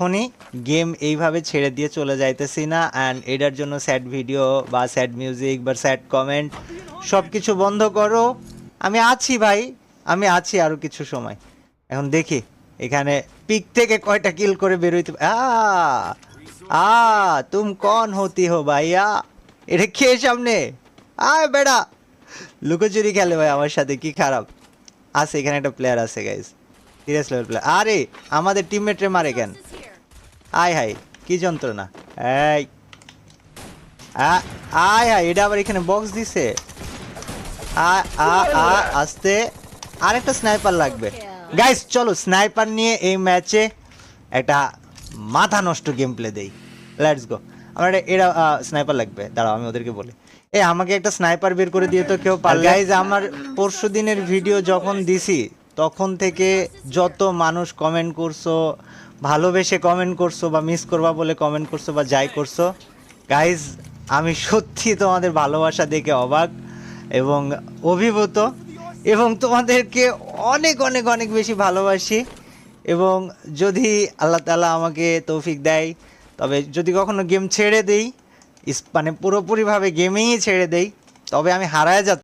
কখনই গেম এইভাবে ছেড়ে দিয়ে চলে যাইতেছি না। অ্যান্ড এটার জন্য স্যাড ভিডিও বা স্যাড মিউজিক বা স্যাড কমেন্ট সব কিছু বন্ধ করো। আমি আছি ভাই, আমি আছি আরও কিছু সময়। এখন দেখি এখানে পিক থেকে কয়টা কিল করে বেরোইতে। তুম কন হতি হো ভাইয়া, এটা কে সামনে? আয় বেড়া, লুকোচুরি খেলে ভাই আমার সাথে, কি খারাপ আছে। এখানে একটা প্লেয়ার আছে গাইজ, সিরিয়াস লেভেল প্লেয়ার। আরে আমাদের টিমমেটরে মারে কেন? আয় হাই, কি যন্ত্রণা। এই আয় হাই, এটা আবার এখানে বক্স দিছে। আস্তে, আরেকটা স্নাইপার লাগবে গাইস। চলো স্নাইপার নিয়ে এই ম্যাচে একটা মাথা নষ্ট গেম প্লে দেই। Let's go. আমার এটা স্নাইপার লাগবে, দাঁড়াও আমি ওদেরকে বলি। আমাকে একটা স্নাইপার বের করে দিয়ে তো কেউ পারলে। গাইজ আমার পরশু দিনের ভিডিও যখন দিছি তখন থেকে যত মানুষ কমেন্ট করছো, ভালোবেসে কমেন্ট করছো বা মিস করবা বলে কমেন্ট করছো বা যাই করছো, গাইজ আমি সত্যি তোমাদের ভালোবাসা দেখে অবাক এবং অভিভূত, এবং তোমাদেরকে অনেক অনেক অনেক বেশি ভালোবাসি। এবং যদি আল্লাহ তাআলা আমাকে তৌফিক দেয়, তবে যদি কখনো গেম ছেড়ে দেই, মানে পুরোপুরিভাবে গেমেই ছেড়ে দেই, তবে আমি হারায় যাচ্ছি।